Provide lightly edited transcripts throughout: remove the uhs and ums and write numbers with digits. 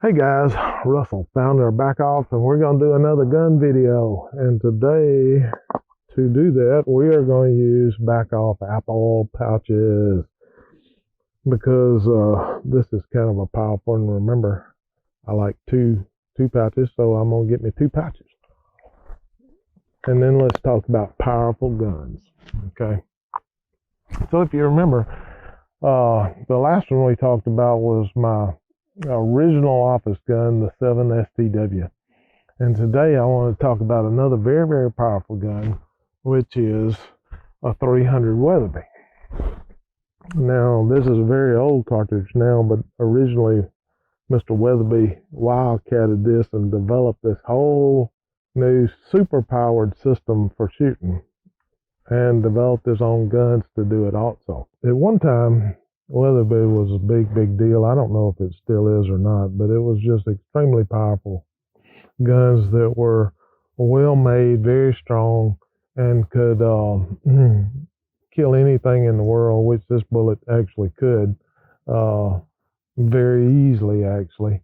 Hey guys, Russell, founder of Back Off, and we're going to do another gun video. And today, to do that, we are going to use Back Off Apple pouches because this is kind of a powerful. And remember, I like two pouches, so I'm going to get me two pouches. And then let's talk about powerful guns. Okay. So if you remember, the last one we talked about was my original office gun, the 7 STW. And today I want to talk about another very, very powerful gun, which is a 300 Weatherby. Now, this is a very old cartridge now, but originally Mr. Weatherby wildcatted this and developed this whole new super powered system for shooting and developed his own guns to do it also. At one time, Weatherby was a big, big deal. I don't know if it still is or not, but it was just extremely powerful guns that were well made, very strong, and could kill anything in the world, which this bullet actually could very easily, actually,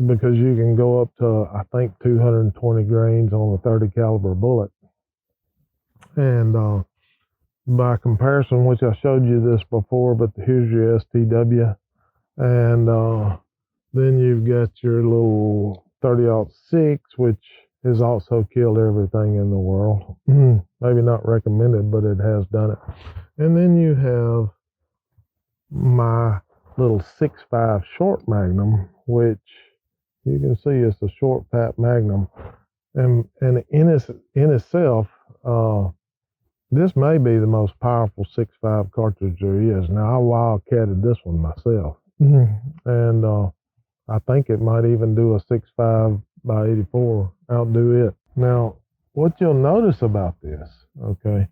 because you can go up to, I think, 220 grains on a 30 caliber bullet. And by comparison, which I showed you this before, but here's your STW, and then you've got your little 30-06, which has also killed everything in the world. Maybe not recommended, but it has done it. And then you have my little 6.5 short Magnum, which you can see is a short fat Magnum. And in itself, this may be the most powerful 6.5 cartridge there is. Now, I wildcatted this one myself. And I think it might even do a 6.5 by 84, outdo it. Now, what you'll notice about this, okay,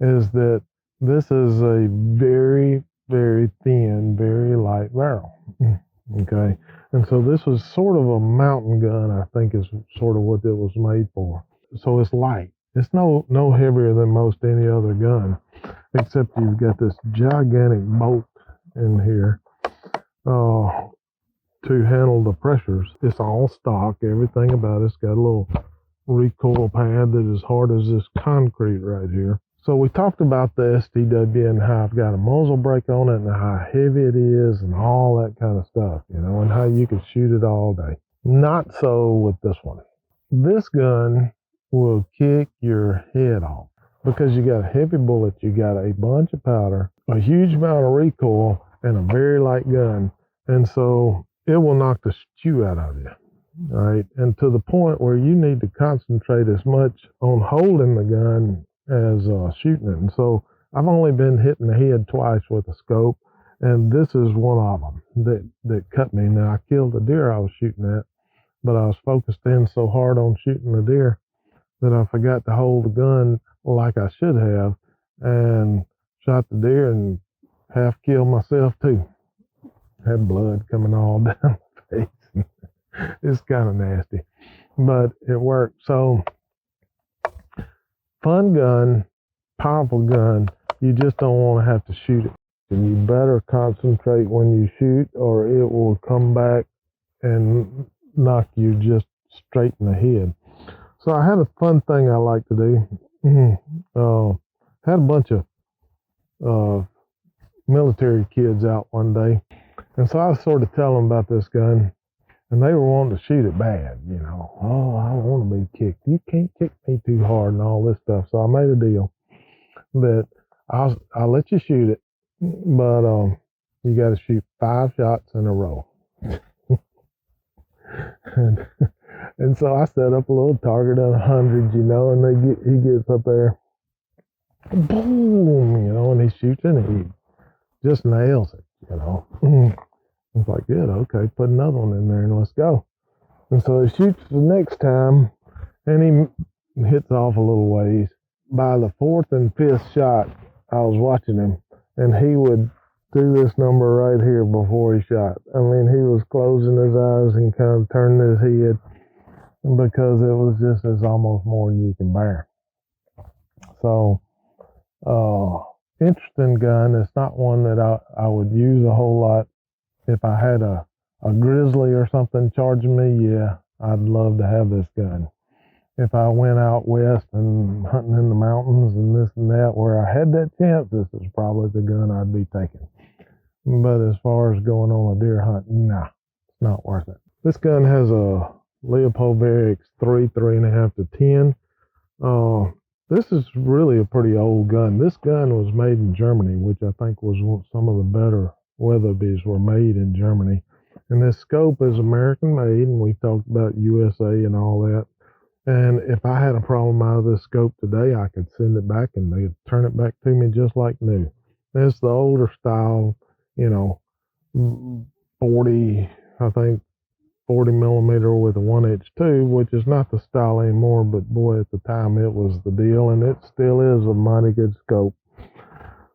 is that this is a very, very thin, very light barrel, okay? And so this was sort of a mountain gun, I think is sort of what it was made for. So it's light. It's no heavier than most any other gun, except you've got this gigantic bolt in here. To handle the pressures. It's all stock. Everything about it's got a little recoil pad that is hard as this concrete right here. So we talked about the STW and how I've got a muzzle brake on it and how heavy it is and all that kind of stuff, and how you can shoot it all day. Not so with this one. This gun will kick your head off because you got a heavy bullet, you got a bunch of powder, a huge amount of recoil, and a very light gun. And so it will knock the stew out of you. All right. And to the point where you need to concentrate as much on holding the gun as shooting it. And so I've only been hitting the head twice with a scope, and this is one of them that cut me. Now, I killed the deer I was shooting at, but I was focused in so hard on shooting the deer that I forgot to hold the gun like I should have and shot the deer and half killed myself too. Had blood coming all down the face. It's kind of nasty, but it worked. So, fun gun, powerful gun. You just don't want to have to shoot it. And you better concentrate when you shoot, or it will come back and knock you just straight in the head. So I had a fun thing I like to do. Had a bunch of military kids out one day. And so I was sort of telling them about this gun, and they were wanting to shoot it bad, Oh, I don't want to be kicked. You can't kick me too hard and all this stuff. So I made a deal that I'll let you shoot it, but you got to shoot 5 shots in a row. and so I set up a little target at 100, and he gets up there, boom, and he shoots and he just nails it. It's like, good, okay, put another one in there and let's go. And so he shoots the next time, and he hits off a little ways. By the 4th and 5th shot, I was watching him, and he would do this number right here before he shot. I mean, he was closing his eyes and kind of turning his head because it was just, it's almost more than you can bear. So, interesting gun. It's not one that I would use a whole lot if I had a a grizzly or something charging me, yeah, I'd love to have this gun. If I went out west and hunting in the mountains and this and that, where I had that chance, this is probably the gun I'd be taking. But as far as going on a deer hunt, nah, it's not worth it. This gun has a Leupold Barrix 3.5 to 10. This is really a pretty old gun. This gun was made in Germany, which I think was some of the better Weatherbys were made in Germany. And this scope is American made, and we talked about USA and all that. And if I had a problem out of this scope today, I could send it back and they'd turn it back to me just like new. It's the older style, 40, I think 40 millimeter with a 1-inch tube, which is not the style anymore, but boy, at the time it was the deal, and it still is a mighty good scope.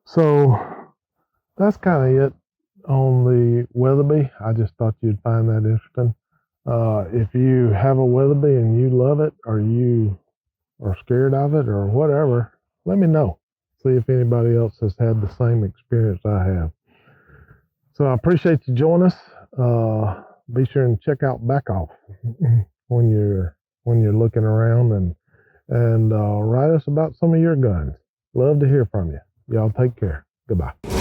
So that's kind of it on the Weatherby. I just thought you'd find that interesting. If you have a Weatherby and you love it, or you are scared of it, or whatever, let me know. See if anybody else has had the same experience I have. So I appreciate you joining us. Be sure and check out Back Off when you're looking around, and write us about some of your guns. Love to hear from you. Y'all take care. Goodbye.